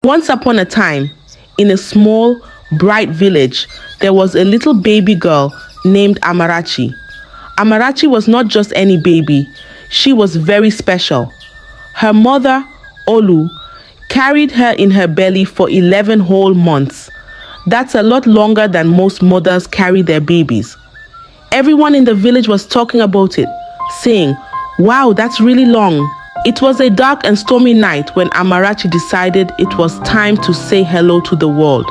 Once upon a time, in a small, bright village, there was a little baby girl named Amarachi. Amarachi was not just any baby, she was very special. Her mother, Olu, carried her in her belly for 11 whole months. That's a lot longer than most mothers carry their babies. Everyone in the village was talking about it, saying, "Wow, that's really long." It was a dark and stormy night when Amarachi decided it was time to say hello to the world.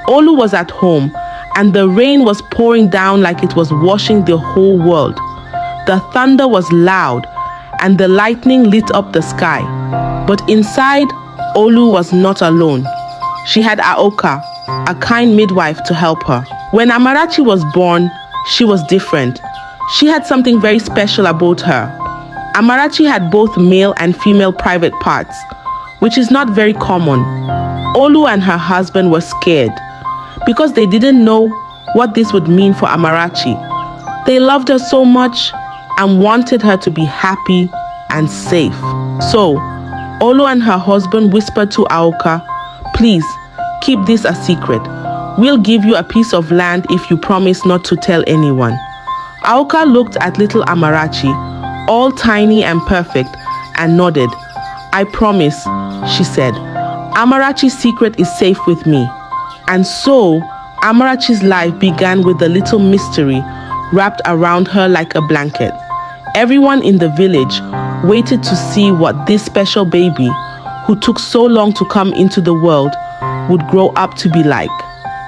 Olu was at home, and the rain was pouring down like it was washing the whole world. The thunder was loud, and the lightning lit up the sky. But inside, Olu was not alone. She had Aoka, a kind midwife, to help her. When Amarachi was born, she was different. She had something very special about her. Amarachi had both male and female private parts, which is not very common. Olu and her husband were scared because they didn't know what this would mean for Amarachi. They loved her so much and wanted her to be happy and safe. So, Olu and her husband whispered to Aoka, "Please, keep this a secret. We'll give you a piece of land if you promise not to tell anyone." Aoka looked at little Amarachi, all tiny and perfect, and nodded. "I promise," she said. "Amarachi's secret is safe with me." And so, Amarachi's life began with a little mystery wrapped around her like a blanket. Everyone in the village waited to see what this special baby, who took so long to come into the world, would grow up to be like.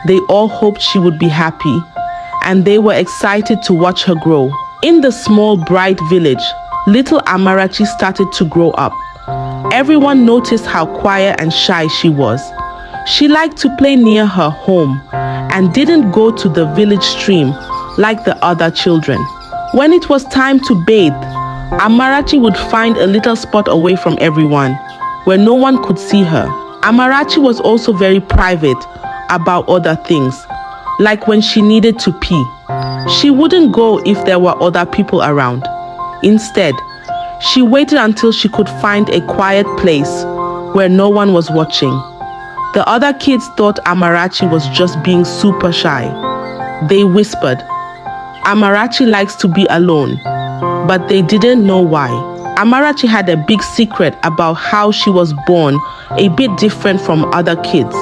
They all hoped she would be happy, and they were excited to watch her grow. In the small, bright village, little Amarachi started to grow up. Everyone noticed how quiet and shy she was. She liked to play near her home and didn't go to the village stream like the other children. When it was time to bathe, Amarachi would find a little spot away from everyone where no one could see her. Amarachi was also very private about other things, like when she needed to pee. She wouldn't go if there were other people around. Instead, she waited until she could find a quiet place where no one was watching. The other kids thought Amarachi was just being super shy. They whispered, "Amarachi likes to be alone," but they didn't know why. Amarachi had a big secret about how she was born, a bit different from other kids.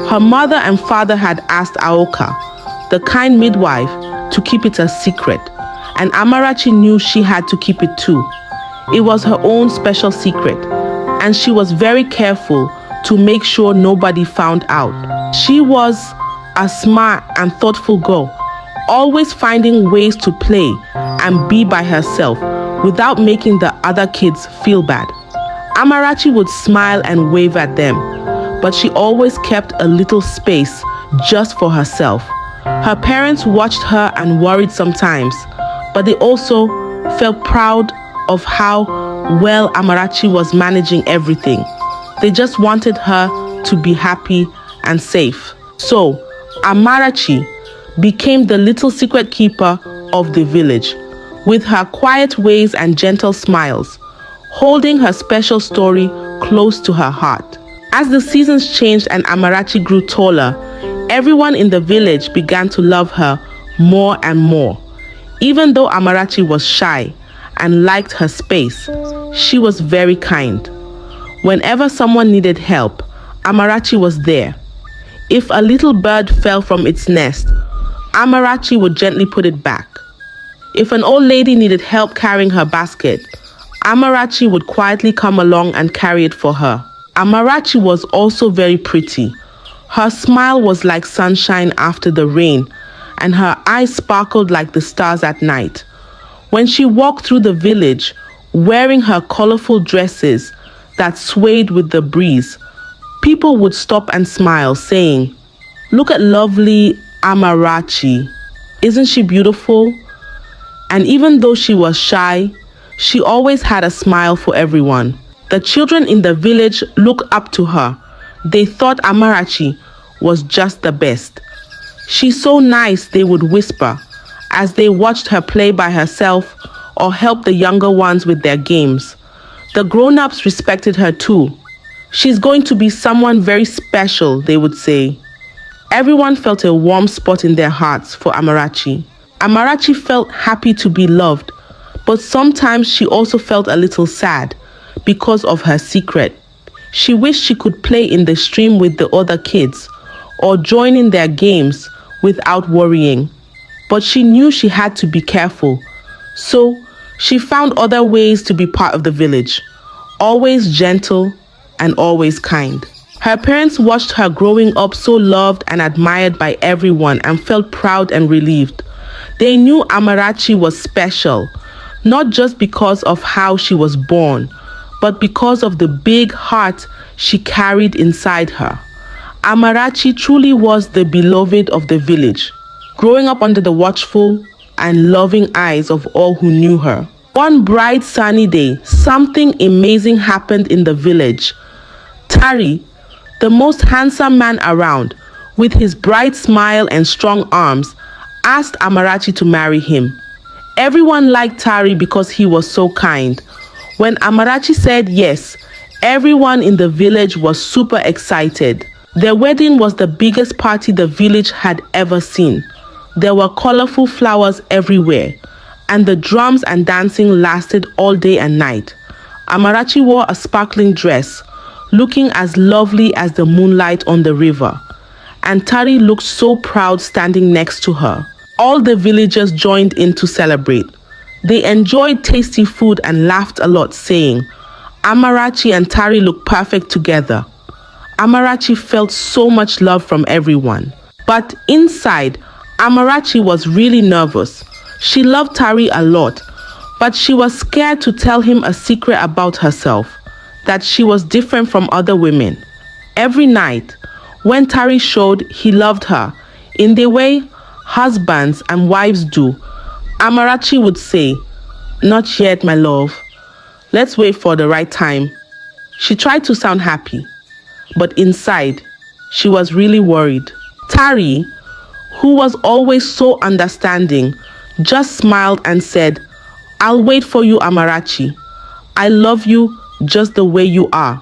Her mother and father had asked Aoka, the kind midwife, to keep it a secret, and Amarachi knew she had to keep it too. It was her own special secret, and she was very careful to make sure nobody found out. She was a smart and thoughtful girl, always finding ways to play and be by herself without making the other kids feel bad. Amarachi would smile and wave at them, but she always kept a little space just for herself. Her parents watched her and worried sometimes, but they also felt proud of how well Amarachi was managing everything. They just wanted her to be happy and safe. So, Amarachi became the little secret keeper of the village, with her quiet ways and gentle smiles, holding her special story close to her heart. As the seasons changed and Amarachi grew taller, everyone in the village began to love her more and more. Even though Amarachi was shy and liked her space, she was very kind. Whenever someone needed help, Amarachi was there. If a little bird fell from its nest, Amarachi would gently put it back. If an old lady needed help carrying her basket, Amarachi would quietly come along and carry it for her. Amarachi was also very pretty. Her smile was like sunshine after the rain, and her eyes sparkled like the stars at night. When she walked through the village, wearing her colorful dresses that swayed with the breeze, people would stop and smile, saying, "Look at lovely Amarachi. Isn't she beautiful?" And even though she was shy, she always had a smile for everyone. The children in the village looked up to her. They thought Amarachi was just the best. "She's so nice," they would whisper as they watched her play by herself or help the younger ones with their games. The grown-ups respected her too. She's going to be someone very special, they would say. Everyone felt a warm spot in their hearts for Amarachi. Amarachi felt happy to be loved, but sometimes she also felt a little sad because of her secret. She wished she could play in the stream with the other kids or join in their games without worrying. But she knew she had to be careful. So she found other ways to be part of the village, always gentle and always kind. Her parents watched her growing up so loved and admired by everyone and felt proud and relieved. They knew Amarachi was special, not just because of how she was born, but because of the big heart she carried inside her. Amarachi truly was the beloved of the village, growing up under the watchful and loving eyes of all who knew her. One bright sunny day, something amazing happened in the village. Tari, the most handsome man around, with his bright smile and strong arms, asked Amarachi to marry him. Everyone liked Tari because he was so kind. When Amarachi said yes, everyone in the village was super excited. Their wedding was the biggest party the village had ever seen. There were colorful flowers everywhere, and the drums and dancing lasted all day and night. Amarachi wore a sparkling dress, looking as lovely as the moonlight on the river, and Tari looked so proud standing next to her. All the villagers joined in to celebrate. They enjoyed tasty food and laughed a lot, saying, "Amarachi and Tari look perfect together." Amarachi felt so much love from everyone. But inside, Amarachi was really nervous. She loved Tari a lot, but she was scared to tell him a secret about herself, that she was different from other women. Every night, when Tari showed he loved her, in the way husbands and wives do, Amarachi would say, "Not yet, my love. Let's wait for the right time." She tried to sound happy, but inside, she was really worried. Tari, who was always so understanding, just smiled and said, "I'll wait for you, Amarachi. I love you just the way you are."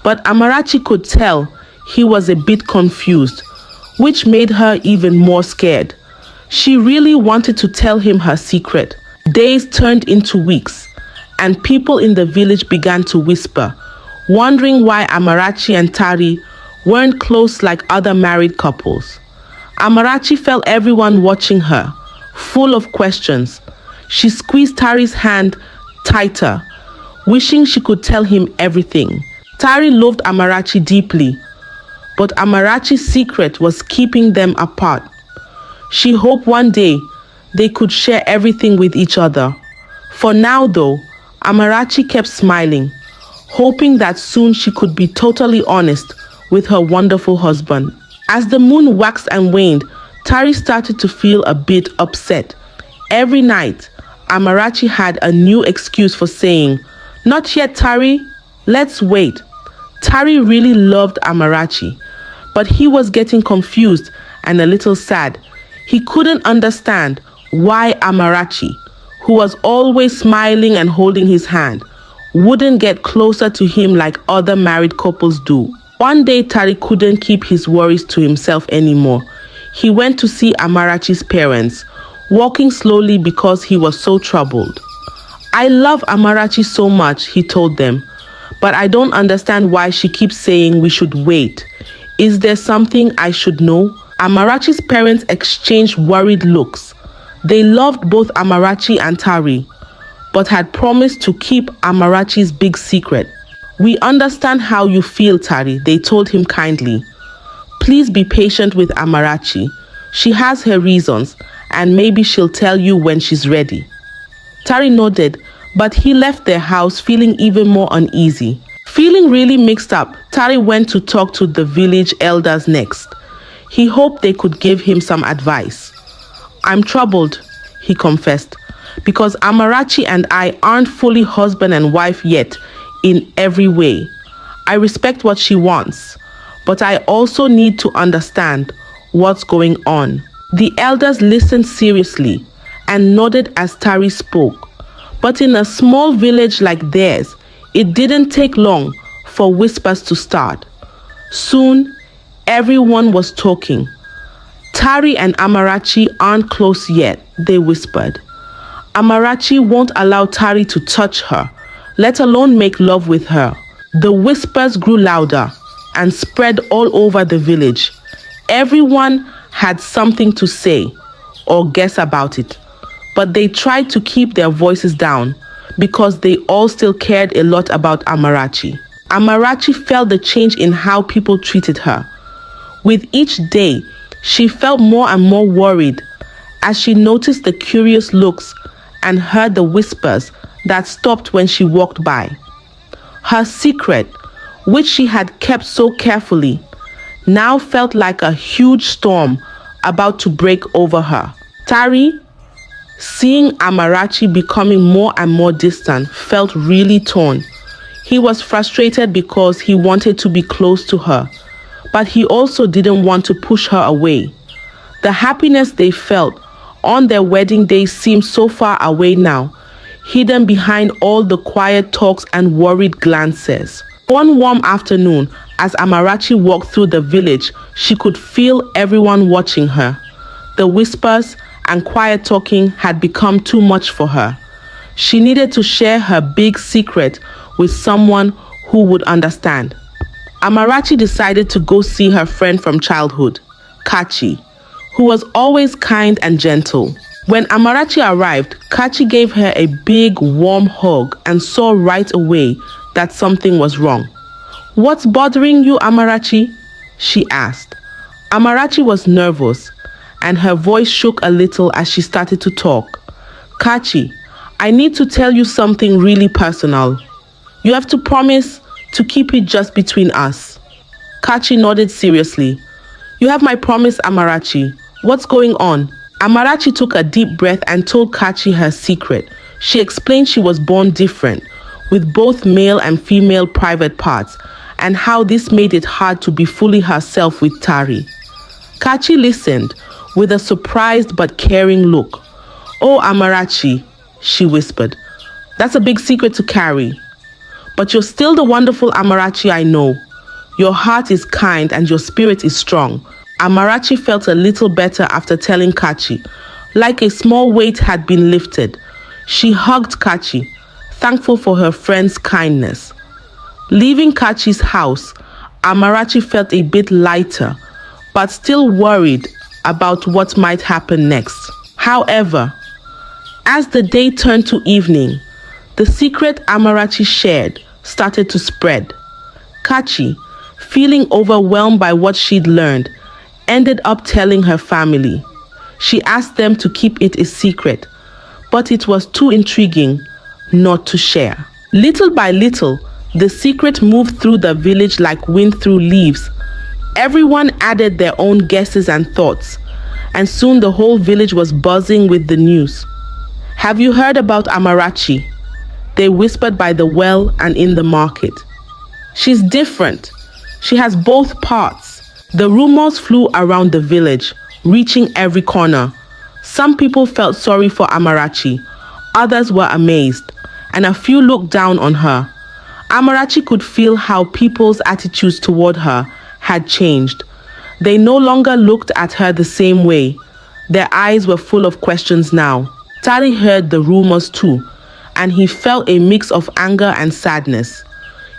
But Amarachi could tell he was a bit confused, which made her even more scared. She really wanted to tell him her secret. Days turned into weeks, and people in the village began to whisper, wondering why Amarachi and Tari weren't close like other married couples. Amarachi felt everyone watching her, full of questions. She squeezed Tari's hand tighter, wishing she could tell him everything. Tari loved Amarachi deeply, but Amarachi's secret was keeping them apart. She hoped one day they could share everything with each other. For now, though, Amarachi kept smiling, hoping that soon she could be totally honest with her wonderful husband. As the moon waxed and waned, Tari started to feel a bit upset. Every night, Amarachi had a new excuse for saying, "Not yet, Tari. Let's wait." Tari really loved Amarachi, but he was getting confused and a little sad. He couldn't understand why Amarachi, who was always smiling and holding his hand, wouldn't get closer to him like other married couples do. One day, Tari couldn't keep his worries to himself anymore. He went to see Amarachi's parents, walking slowly because he was so troubled. "I love Amarachi so much," he told them, "but I don't understand why she keeps saying we should wait. Is there something I should know?" Amarachi's parents exchanged worried looks. They loved both Amarachi and Tari, but had promised to keep Amarachi's big secret. "We understand how you feel, Tari," they told him kindly. "Please be patient with Amarachi. She has her reasons, and maybe she'll tell you when she's ready." Tari nodded, but he left their house feeling even more uneasy. Feeling really mixed up, Tari went to talk to the village elders next. He hoped they could give him some advice. "I'm troubled," he confessed, "because Amarachi and I aren't fully husband and wife yet in every way. I respect what she wants, but I also need to understand what's going on." The elders listened seriously and nodded as Tari spoke. But in a small village like theirs, it didn't take long for whispers to start. Soon, everyone was talking. Tari and Amarachi aren't close yet, they whispered. Amarachi won't allow Tari to touch her, let alone make love with her. The whispers grew louder and spread all over the village. Everyone had something to say or guess about it, but they tried to keep their voices down because they all still cared a lot about Amarachi. Amarachi felt the change in how people treated her. With each day, she felt more and more worried as she noticed the curious looks and heard the whispers that stopped when she walked by. Her secret, which she had kept so carefully, now felt like a huge storm about to break over her. Tari, seeing Amarachi becoming more and more distant, felt really torn. He was frustrated because he wanted to be close to her, but he also didn't want to push her away. The happiness they felt on their wedding day seemed so far away now, hidden behind all the quiet talks and worried glances. One warm afternoon, as Amarachi walked through the village, she could feel everyone watching her. The whispers and quiet talking had become too much for her. She needed to share her big secret with someone who would understand. Amarachi decided to go see her friend from childhood, Kachi, who was always kind and gentle. When Amarachi arrived, Kachi gave her a big, warm hug and saw right away that something was wrong. "What's bothering you, Amarachi?" she asked. Amarachi was nervous, and her voice shook a little as she started to talk. "Kachi, I need to tell you something really personal. You have to promise to keep it just between us." Kachi nodded seriously. "You have my promise, Amarachi. What's going on?" Amarachi took a deep breath and told Kachi her secret. She explained she was born different, with both male and female private parts, and how this made it hard to be fully herself with Tari. Kachi listened with a surprised but caring look. "Oh, Amarachi," she whispered, "that's a big secret to carry. But you're still the wonderful Amarachi I know. Your heart is kind and your spirit is strong." Amarachi felt a little better after telling Kachi, like a small weight had been lifted. She hugged Kachi, thankful for her friend's kindness. Leaving Kachi's house, Amarachi felt a bit lighter, but still worried about what might happen next. However, as the day turned to evening, the secret Amarachi shared started to spread. Kachi, feeling overwhelmed by what she'd learned, ended up telling her family. She asked them to keep it a secret, but it was too intriguing not to share. Little by little, the secret moved through the village like wind through leaves. Everyone added their own guesses and thoughts, and soon the whole village was buzzing with the news. "Have you heard about Amarachi?" they whispered by the well and in the market. "She's different. She has both parts." The rumors flew around the village, reaching every corner. Some people felt sorry for Amarachi, others were amazed, and a few looked down on her. Amarachi could feel how people's attitudes toward her had changed. They no longer looked at her the same way. Their eyes were full of questions now. Tari heard the rumors too, and he felt a mix of anger and sadness.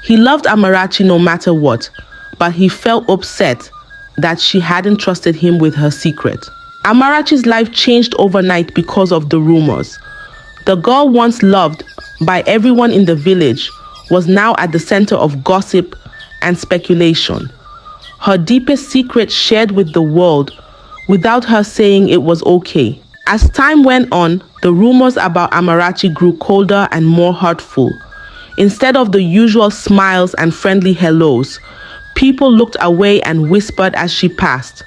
He loved Amarachi no matter what, but he felt upset that she hadn't trusted him with her secret. Amarachi's life changed overnight because of the rumors. The girl once loved by everyone in the village was now at the center of gossip and speculation. Her deepest secret shared with the world without her saying it was okay. As time went on, the rumors about Amarachi grew colder and more hurtful. Instead of the usual smiles and friendly hellos, people looked away and whispered as she passed.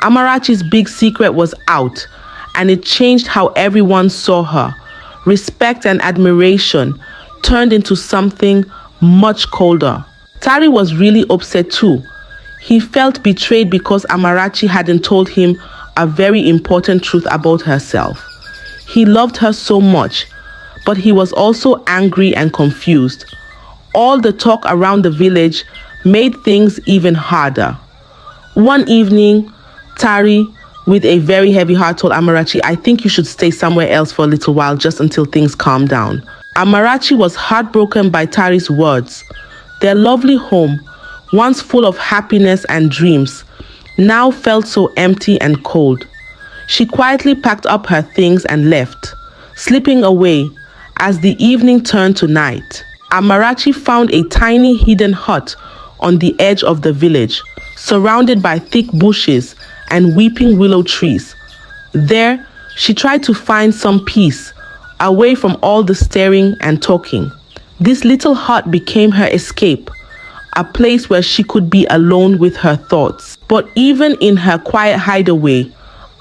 Amarachi's big secret was out, and it changed how everyone saw her. Respect and admiration turned into something much colder. Tari was really upset too. He felt betrayed because Amarachi hadn't told him a very important truth about herself. He loved her so much, but he was also angry and confused. all the talk around the village made things even harder. One evening, Tari, with a very heavy heart, told Amarachi, "I think you should stay somewhere else for a little while just until things calm down." Amarachi was heartbroken by Tari's words. Their lovely home, once full of happiness and dreams, now felt so empty and cold. She quietly packed up her things and left, slipping away as the evening turned to night. Amarachi found a tiny hidden hut on the edge of the village, surrounded by thick bushes and weeping willow trees. There, she tried to find some peace, away from all the staring and talking. This little hut became her escape, a place where she could be alone with her thoughts. But even in her quiet hideaway,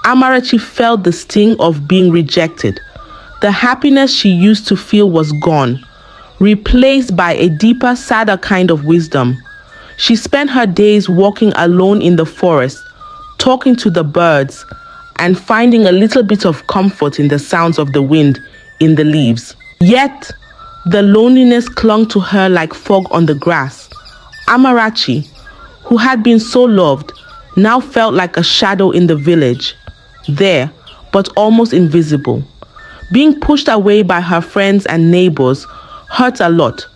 Amarachi felt the sting of being rejected. The happiness she used to feel was gone, replaced by a deeper, sadder kind of wisdom. She spent her days walking alone in the forest, talking to the birds, and finding a little bit of comfort in the sounds of the wind in the leaves. Yet, the loneliness clung to her like fog on the grass. Amarachi, who had been so loved, now felt like a shadow in the village, there, but almost invisible. Being pushed away by her friends and neighbors hurt a lot,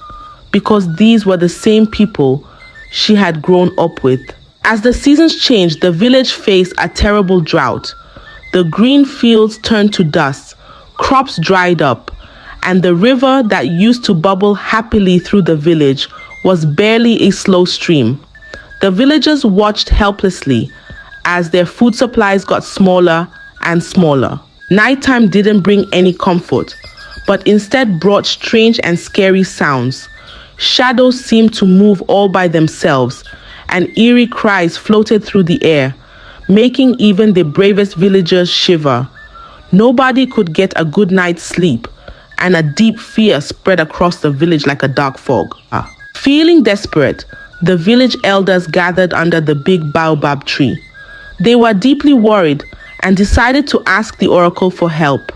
because these were the same people she had grown up with. As the seasons changed, the village faced a terrible drought. The green fields turned to dust, crops dried up, and the river that used to bubble happily through the village was barely a slow stream. The villagers watched helplessly as their food supplies got smaller and smaller. Nighttime didn't bring any comfort, but instead brought strange and scary sounds. Shadows seemed to move all by themselves, and eerie cries floated through the air, making even the bravest villagers shiver. Nobody could get a good night's sleep, and a deep fear spread across the village like a dark fog. Feeling desperate, the village elders gathered under the big baobab tree. They were deeply worried and decided to ask the oracle for help.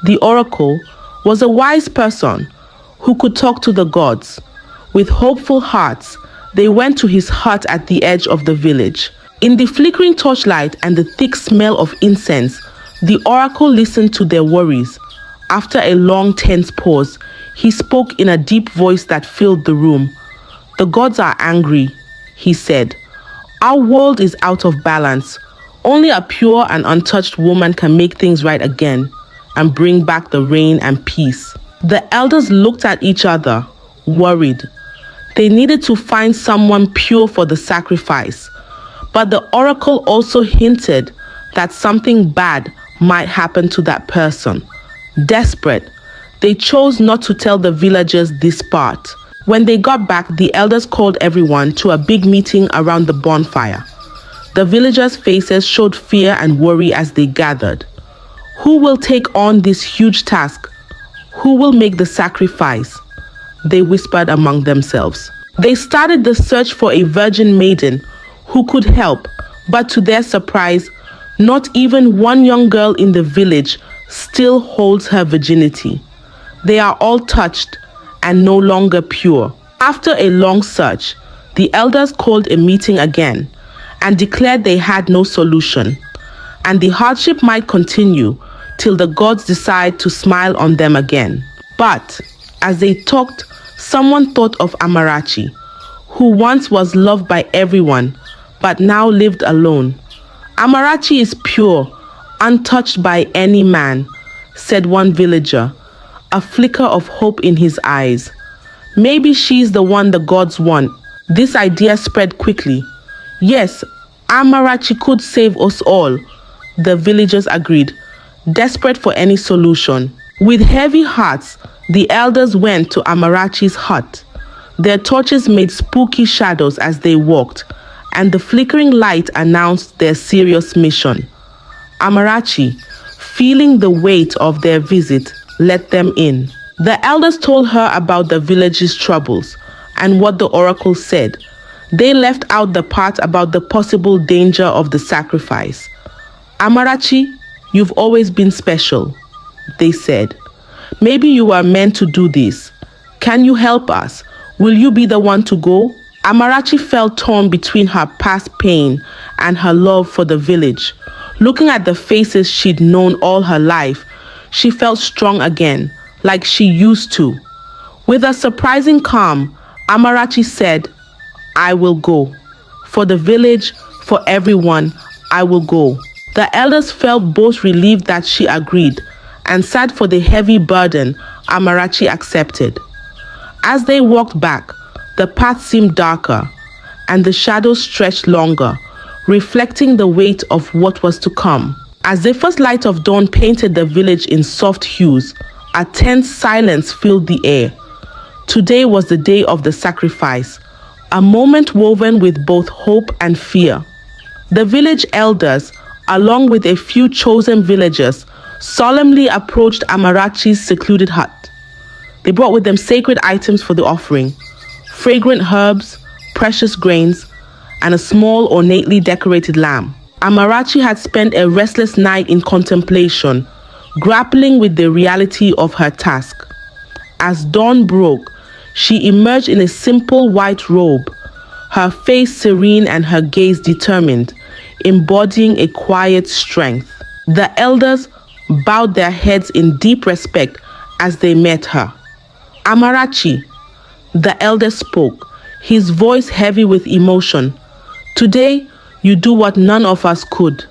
The oracle was a wise person who could talk to the gods. With hopeful hearts, they went to his hut at the edge of the village. In the flickering torchlight and the thick smell of incense, the oracle listened to their worries. After a long, tense pause, he spoke in a deep voice that filled the room. "The gods are angry," he said. "Our world is out of balance. Only a pure and untouched woman can make things right again and bring back the rain and peace." The elders looked at each other, worried. They needed to find someone pure for the sacrifice. But the oracle also hinted that something bad might happen to that person. Desperate, they chose not to tell the villagers this part. When they got back, the elders called everyone to a big meeting around the bonfire. The villagers' faces showed fear and worry as they gathered. Who will take on this huge task? Who will make the sacrifice? They whispered among themselves. They started the search for a virgin maiden who could help, but to their surprise, not even one young girl in the village still holds her virginity. They are all touched and no longer pure. After a long search, the elders called a meeting again and declared they had no solution, and the hardship might continue till the gods decide to smile on them again. But as they talked, someone thought of Amarachi, who once was loved by everyone, but now lived alone. "Amarachi is pure, untouched by any man," said one villager, a flicker of hope in his eyes. "Maybe she's the one the gods want." This idea spread quickly. "Yes, Amarachi could save us all," the villagers agreed, desperate for any solution. With heavy hearts, the elders went to Amarachi's hut. Their torches made spooky shadows as they walked, and the flickering light announced their serious mission. Amarachi, feeling the weight of their visit, let them in. The elders told her about the village's troubles and what the oracle said. They left out the part about the possible danger of the sacrifice. "Amarachi, you've always been special," they said. "Maybe you are meant to do this. Can you help us? Will you be the one to go? Amarachi felt torn between her past pain and her love for the village. Looking at the faces she'd known all her life, she felt strong again, like she used to. With a surprising calm, Amarachi said, I will go. For the village, for everyone, I will go. The elders felt both relieved that she agreed and sad for the heavy burden Amarachi accepted. As they walked back, the path seemed darker and the shadows stretched longer, reflecting the weight of what was to come. As the first light of dawn painted the village in soft hues, a tense silence filled the air. Today was the day of the sacrifice, a moment woven with both hope and fear. The village elders, along with a few chosen villagers, solemnly approached Amarachi's secluded hut. They brought with them sacred items for the offering, fragrant herbs, precious grains, and a small ornately decorated lamb. Amarachi had spent a restless night in contemplation, grappling with the reality of her task. As dawn broke, she emerged in a simple white robe, her face serene and her gaze determined, embodying a quiet strength. The elders bowed their heads in deep respect as they met her. Amarachi, the elder spoke, his voice heavy with emotion. Today, you do what none of us could.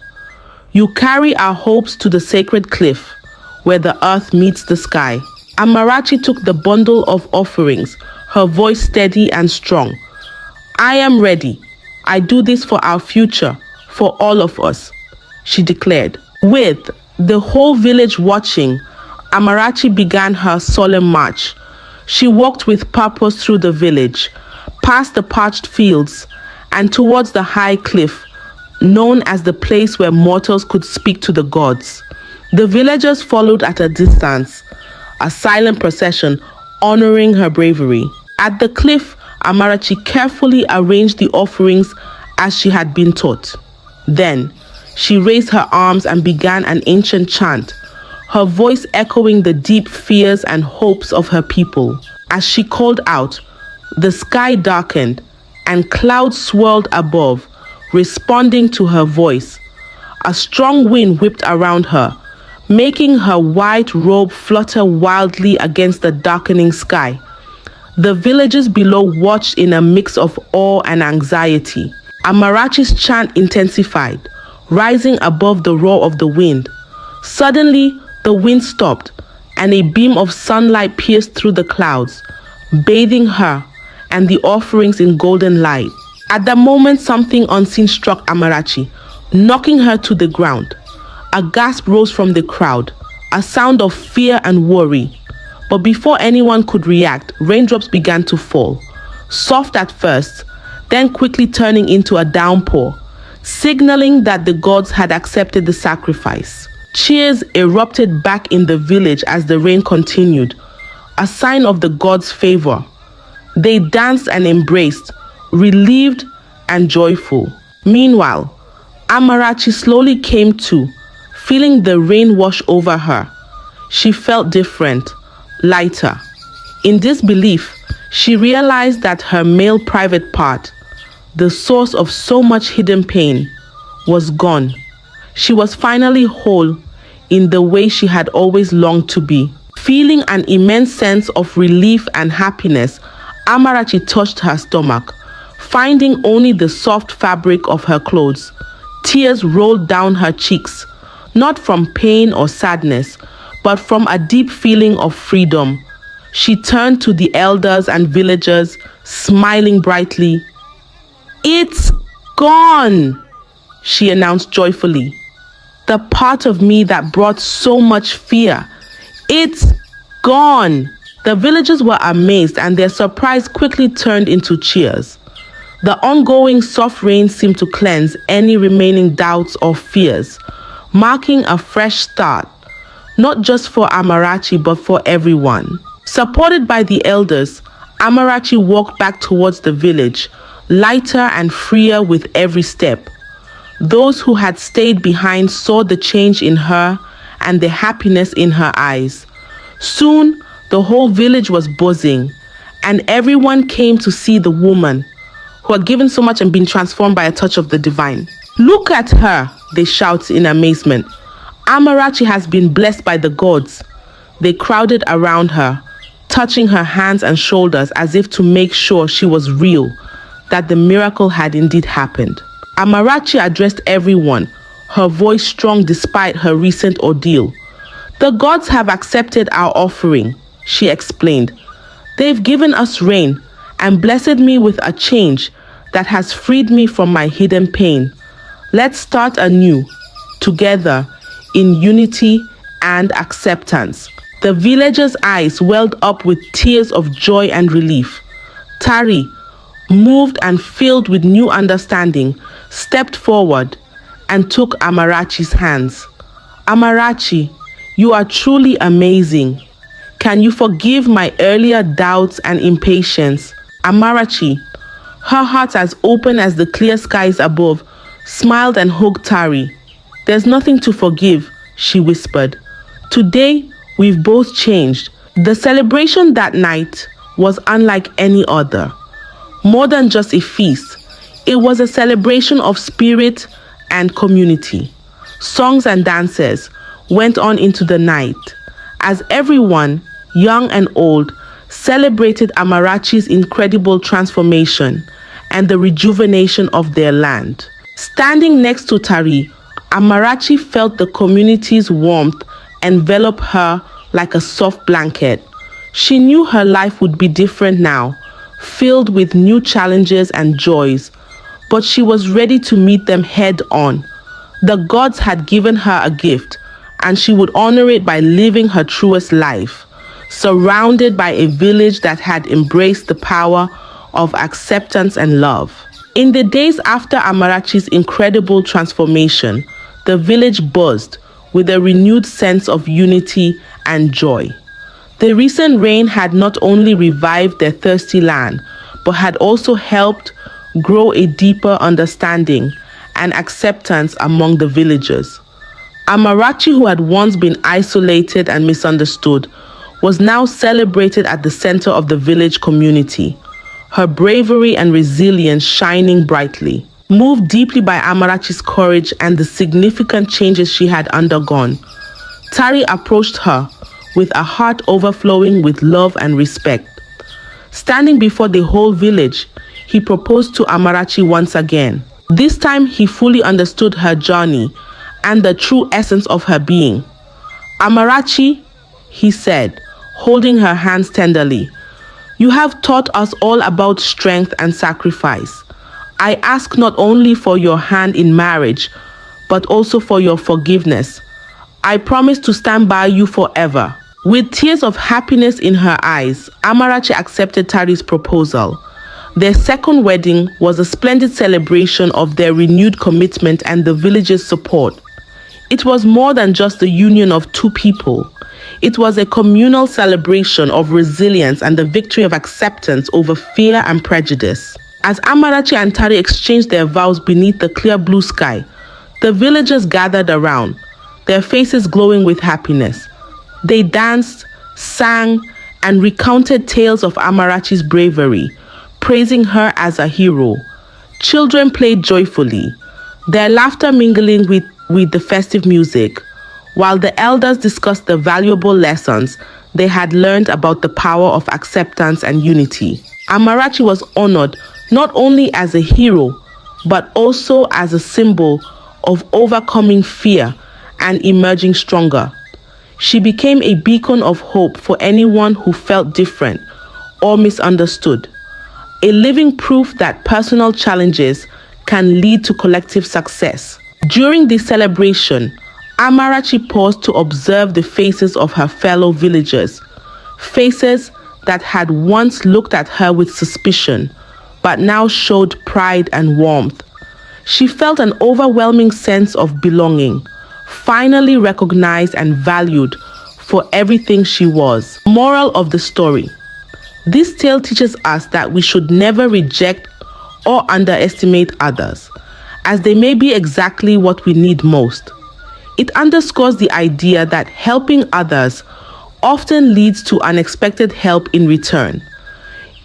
You carry our hopes to the sacred cliff, where the earth meets the sky. Amarachi took the bundle of offerings, her voice steady and strong. I am ready. I do this for our future, for all of us, she declared. With the whole village watching, Amarachi began her solemn march. She walked with purpose through the village, past the parched fields, and towards the high cliff, known as the place where mortals could speak to the gods. The villagers followed at a distance, a silent procession honoring her bravery. At the cliff, Amarachi carefully arranged the offerings as she had been taught. Then, she raised her arms and began an ancient chant, her voice echoing the deep fears and hopes of her people. As she called out, the sky darkened and clouds swirled above, responding to her voice. A strong wind whipped around her, making her white robe flutter wildly against the darkening sky. The villagers below watched in a mix of awe and anxiety. Amarachi's chant intensified, rising above the roar of the wind. Suddenly, the wind stopped, and a beam of sunlight pierced through the clouds, bathing her and the offerings in golden light. At that moment, something unseen struck Amarachi, knocking her to the ground. A gasp rose from the crowd, a sound of fear and worry. But before anyone could react, raindrops began to fall, soft at first, then quickly turning into a downpour, signaling that the gods had accepted the sacrifice. Cheers erupted back in the village as the rain continued, a sign of the gods' favor. They danced and embraced, relieved and joyful. Meanwhile, Amarachi slowly came to, feeling the rain wash over her. She felt different, lighter. In disbelief, she realized that her male private part, the source of so much hidden pain, was gone. She was finally whole in the way she had always longed to be. Feeling an immense sense of relief and happiness, Amarachi touched her stomach, finding only the soft fabric of her clothes. Tears rolled down her cheeks, not from pain or sadness, but from a deep feeling of freedom. She turned to the elders and villagers, smiling brightly. "It's gone," she announced joyfully. "The part of me that brought so much fear. It's gone." The villagers were amazed, and their surprise quickly turned into cheers. The ongoing soft rain seemed to cleanse any remaining doubts or fears, marking a fresh start, not just for Amarachi but for everyone. Supported by the elders, Amarachi walked back towards the village, lighter and freer with every step. Those who had stayed behind saw the change in her and the happiness in her eyes. Soon, the whole village was buzzing, and everyone came to see the woman who had given so much and been transformed by a touch of the divine. "Look at her," they shout in amazement. "Amarachi has been blessed by the gods." They crowded around her, touching her hands and shoulders as if to make sure she was real, that the miracle had indeed happened. Amarachi addressed everyone, her voice strong despite her recent ordeal. "The gods have accepted our offering," she explained. "They've given us rain and blessed me with a change that has freed me from my hidden pain. Let's start anew, together, in unity and acceptance." The villagers' eyes welled up with tears of joy and relief. Tari, moved and filled with new understanding, stepped forward and took Amarachi's hands. "Amarachi, you are truly amazing. Can you forgive my earlier doubts and impatience?" Amarachi, her heart as open as the clear skies above, smiled and hugged Tari. "There's nothing to forgive," she whispered. "Today, we've both changed." The celebration that night was unlike any other. More than just a feast, it was a celebration of spirit and community. Songs and dances went on into the night as everyone, young and old, celebrated Amarachi's incredible transformation and the rejuvenation of their land. Standing next to Tari, Amarachi felt the community's warmth envelop her like a soft blanket. She knew her life would be different now, filled with new challenges and joys, but she was ready to meet them head on. The gods had given her a gift, and she would honor it by living her truest life, surrounded by a village that had embraced the power of acceptance and love. In the days after Amarachi's incredible transformation, the village buzzed with a renewed sense of unity and joy. The recent rain had not only revived their thirsty land, but had also helped grow a deeper understanding and acceptance among the villagers. Amarachi, who had once been isolated and misunderstood, was now celebrated at the center of the village community, her bravery and resilience shining brightly. Moved deeply by Amarachi's courage and the significant changes she had undergone, Tari approached her with a heart overflowing with love and respect. Standing before the whole village, he proposed to Amarachi once again. This time he fully understood her journey and the true essence of her being. "Amarachi," he said, holding her hands tenderly, "you have taught us all about strength and sacrifice. I ask not only for your hand in marriage, but also for your forgiveness. I promise to stand by you forever." With tears of happiness in her eyes, Amarachi accepted Tari's proposal. Their second wedding was a splendid celebration of their renewed commitment and the village's support. It was more than just the union of two people. It was a communal celebration of resilience and the victory of acceptance over fear and prejudice. As Amarachi and Tari exchanged their vows beneath the clear blue sky, the villagers gathered around, their faces glowing with happiness. They danced, sang, and recounted tales of Amarachi's bravery, praising her as a hero. Children played joyfully, their laughter mingling with the festive music, while the elders discussed the valuable lessons they had learned about the power of acceptance and unity. Amarachi was honored not only as a hero, but also as a symbol of overcoming fear and emerging stronger. She became a beacon of hope for anyone who felt different or misunderstood, a living proof that personal challenges can lead to collective success. During this celebration, Amarachi paused to observe the faces of her fellow villagers, faces that had once looked at her with suspicion, but now showed pride and warmth. She felt an overwhelming sense of belonging, finally recognized and valued for everything she was. Moral of the story: this tale teaches us that we should never reject or underestimate others, as they may be exactly what we need most. It underscores the idea that helping others often leads to unexpected help in return.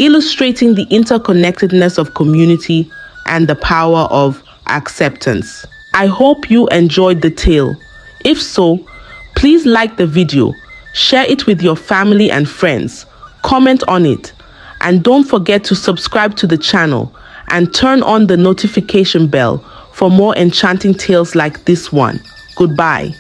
illustrating the interconnectedness of community and the power of acceptance. I hope you enjoyed the tale. If so, please like the video, share it with your family and friends, comment on it, and don't forget to subscribe to the channel and turn on the notification bell for more enchanting tales like this one. Goodbye.